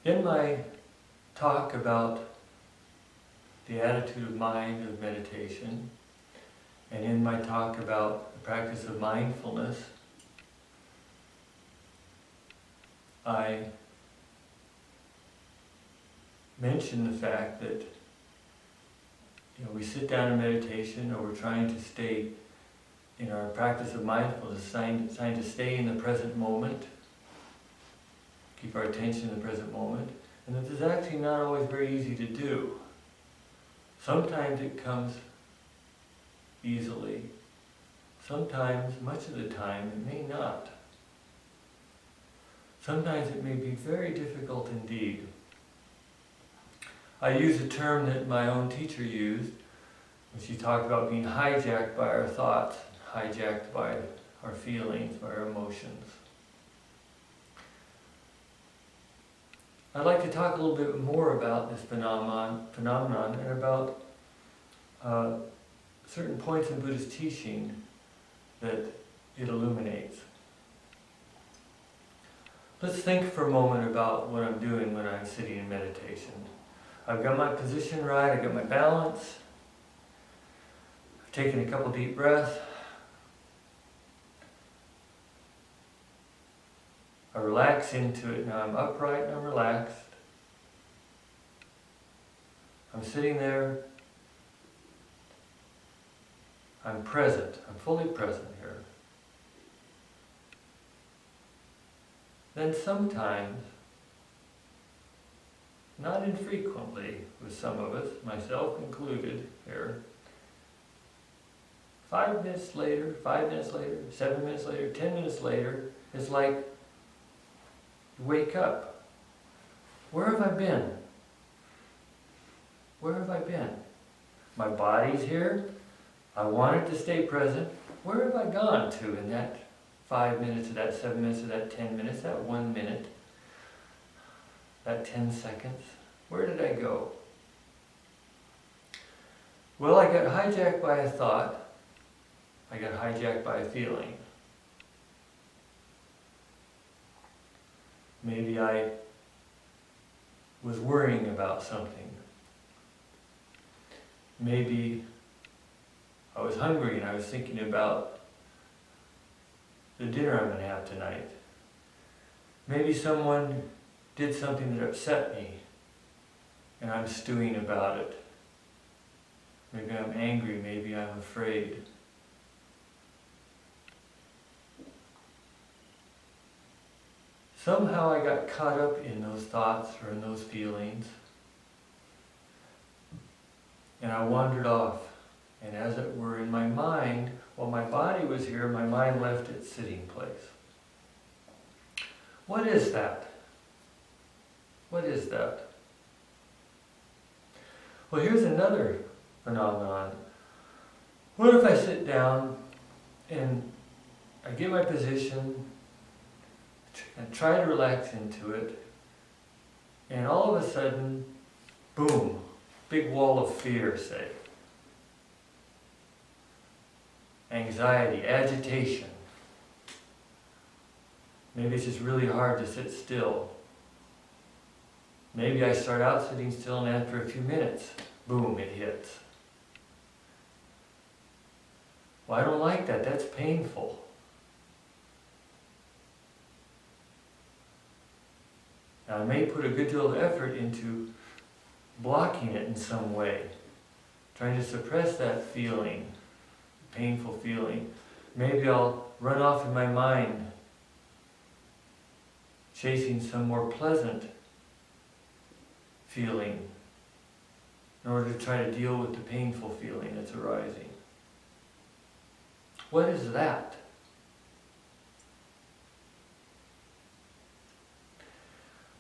In my talk about the attitude of mind of meditation, and in my talk about the practice of mindfulness, I mention the fact that we sit down in meditation, or we're trying to stay in our practice of mindfulness, trying to stay in the present moment, keep our attention in the present moment, and that this is actually not always very easy to do. Sometimes it comes easily. Sometimes, much of the time, it may not. Sometimes it may be very difficult indeed. I use a term that my own teacher used when she talked about being hijacked by our thoughts, hijacked by our feelings, by our emotions. I'd like to talk a little bit more about this phenomenon and about certain points in Buddhist teaching that it illuminates. Let's think for a moment about what I'm doing when I'm sitting in meditation. I've got my position right, I've got my balance, I've taken a couple deep breaths, I relax into it. Now I'm upright and I'm relaxed. I'm sitting there. I'm present. I'm fully present here. Then sometimes, not infrequently with some of us, myself included here, 5 minutes later, 7 minutes later, 10 minutes later, it's like wake up. Where have I been? Where have I been? My body's here. I wanted to stay present. Where have I gone to in that 5 minutes, or that 7 minutes, or that 10 minutes, that 1 minute, that 10 seconds? Where did I go? Well, I got hijacked by a thought. I got hijacked by a feeling. Maybe I was worrying about something. Maybe I was hungry and I was thinking about the dinner I'm going to have tonight. Maybe someone did something that upset me and I'm stewing about it. Maybe I'm angry, maybe I'm afraid. Somehow I got caught up in those thoughts or in those feelings, and I wandered off. And as it were, in my mind, while my body was here, my mind left its sitting place. What is that? What is that? Well, here's another phenomenon. What if I sit down and I get my position and try to relax into it, and all of a sudden, boom, big wall of fear, say. Anxiety, agitation. Maybe it's just really hard to sit still. Maybe I start out sitting still and after a few minutes, boom, it hits. Well, I don't like that. That's painful. Now, I may put a good deal of effort into blocking it in some way, trying to suppress that feeling, painful feeling. Maybe I'll run off in my mind, chasing some more pleasant feeling in order to try to deal with the painful feeling that's arising. What is that?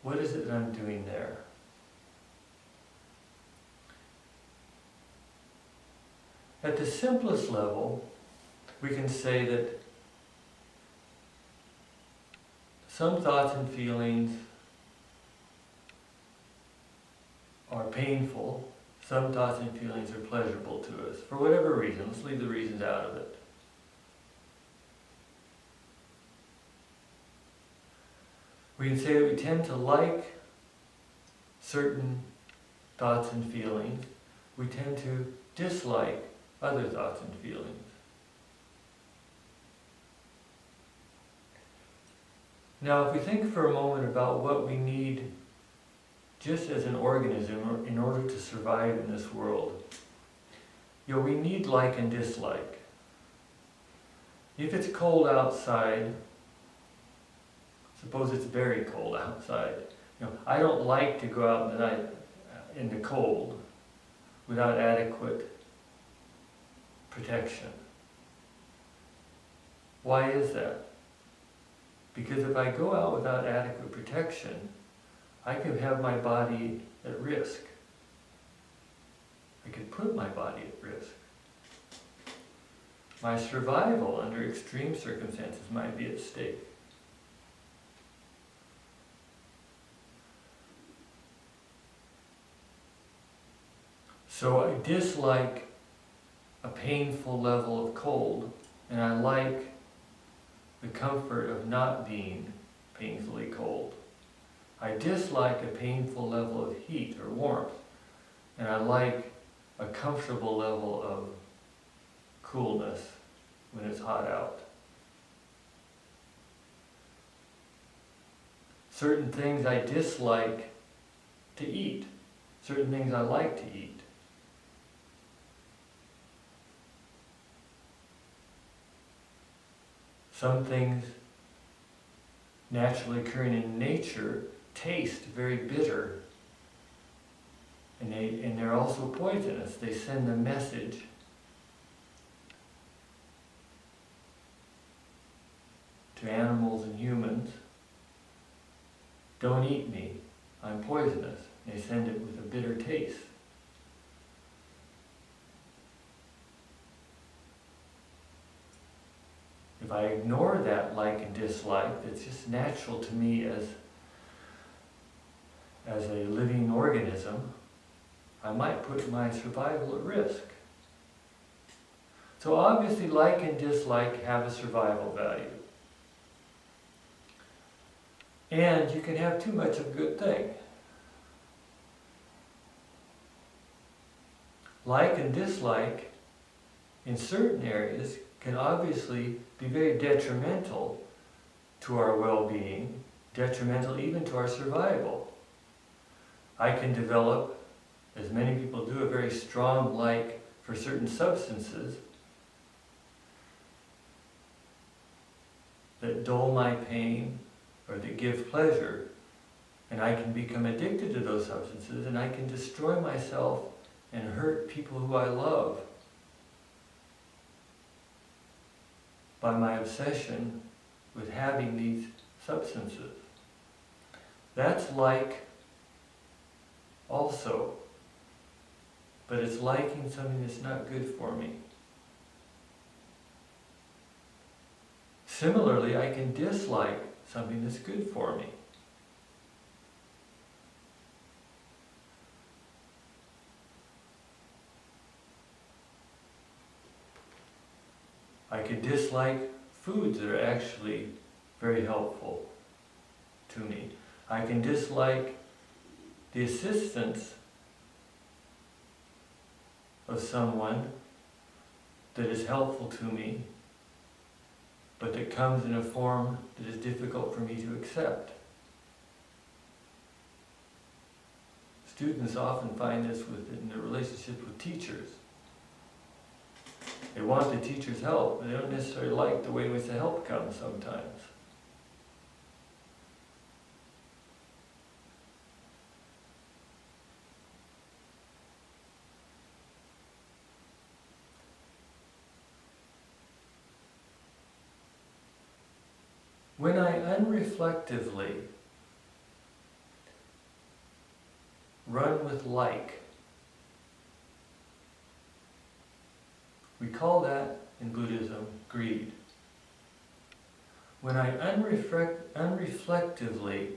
What is it that I'm doing there? At the simplest level, we can say that some thoughts and feelings are painful, some thoughts and feelings are pleasurable to us, for whatever reason. Let's leave the reasons out of it. We can say that we tend to like certain thoughts and feelings, we tend to dislike other thoughts and feelings. Now, if we think for a moment about what we need just as an organism in order to survive in this world, we need like and dislike. If it's cold outside, suppose it's very cold outside, I don't like to go out in the night in the cold without adequate protection. Why is that? Because if I go out without adequate protection, I could have my body at risk. I could put my body at risk. My survival under extreme circumstances might be at stake. So I dislike a painful level of cold, and I like the comfort of not being painfully cold. I dislike a painful level of heat or warmth, and I like a comfortable level of coolness when it's hot out. Certain things I dislike to eat, certain things I like to eat. Some things naturally occurring in nature taste very bitter, and they're also poisonous. They send a message to animals and humans: don't eat me, I'm poisonous. They send it with a bitter taste. If I ignore that like and dislike that's just natural to me as a living organism, I might put my survival at risk. So obviously like and dislike have a survival value. And you can have too much of a good thing. Like and dislike in certain areas can obviously be very detrimental to our well-being, detrimental even to our survival. I can develop, as many people do, a very strong like for certain substances that dull my pain or that give pleasure, and I can become addicted to those substances, and I can destroy myself and hurt people who I love by my obsession with having these substances. That's like also, but it's liking something that's not good for me. Similarly, I can dislike something that's good for me. I could dislike foods that are actually very helpful to me. I can dislike the assistance of someone that is helpful to me, but that comes in a form that is difficult for me to accept. Students often find this in their relationships with teachers. They want the teacher's help, but they don't necessarily like the way in which the help comes sometimes. When I unreflectively run with like, we call that in Buddhism greed. When I unreflectively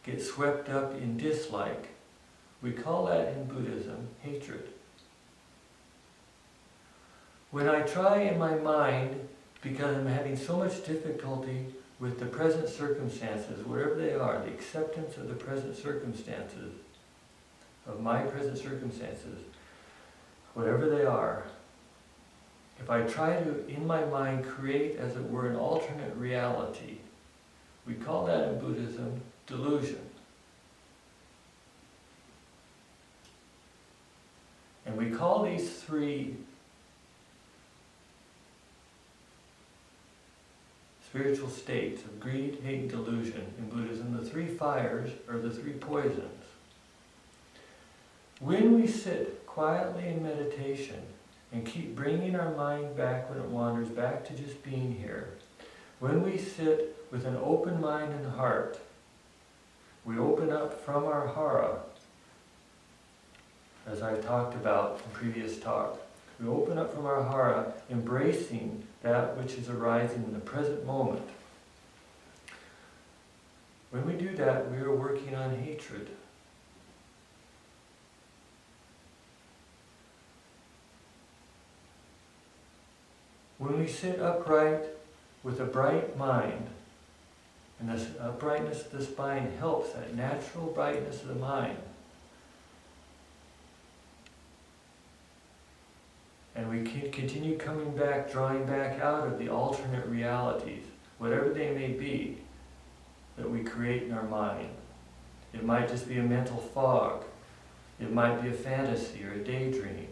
get swept up in dislike, we call that in Buddhism hatred. When I try in my mind, because I'm having so much difficulty with the present circumstances, whatever they are, the acceptance of the present circumstances, of my present circumstances, whatever they are, if I try to, in my mind, create, as it were, an alternate reality, we call that in Buddhism delusion. And we call these three spiritual states of greed, hate, and delusion in Buddhism the three fires, or the three poisons. When we sit quietly in meditation and keep bringing our mind back when it wanders, back to just being here, when we sit with an open mind and heart, we open up from our hara, as I've talked about in previous talk. We open up from our hara, embracing that which is arising in the present moment. When we do that, we are working on hatred. When we sit upright with a bright mind, and this uprightness of the spine helps that natural brightness of the mind, and we continue coming back, drawing back out of the alternate realities, whatever they may be, that we create in our mind. It might just be a mental fog. It might be a fantasy or a daydream.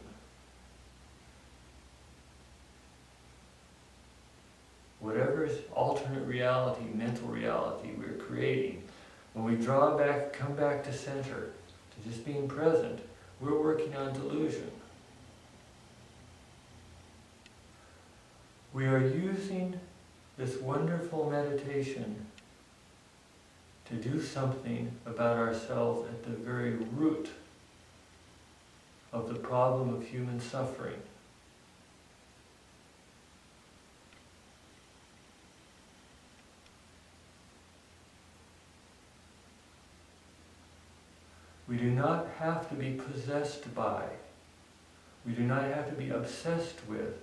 Whatever is alternate reality, mental reality we're creating, when we draw back, come back to center, to just being present, we're working on delusion. We are using this wonderful meditation to do something about ourselves at the very root of the problem of human suffering. We do not have to be possessed by, we do not have to be obsessed with,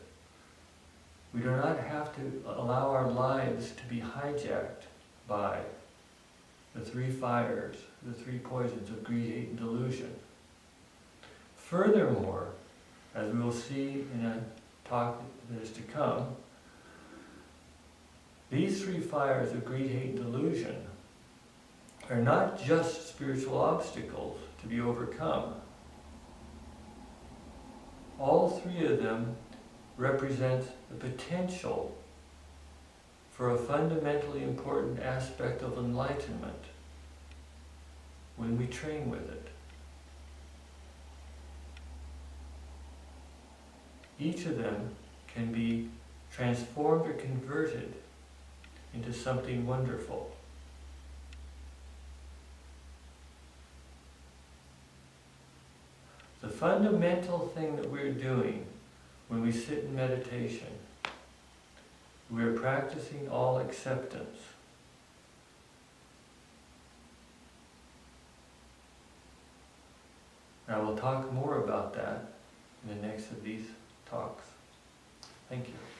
we do not have to allow our lives to be hijacked by the three fires, the three poisons of greed, hate, and delusion. Furthermore, as we will see in a talk that is to come, these three fires of greed, hate, and delusion are not just spiritual obstacles to be overcome. All three of them represent the potential for a fundamentally important aspect of enlightenment when we train with it. Each of them can be transformed or converted into something wonderful. The fundamental thing that we're doing when we sit in meditation, we're practicing all acceptance. And I will talk more about that in the next of these talks. Thank you.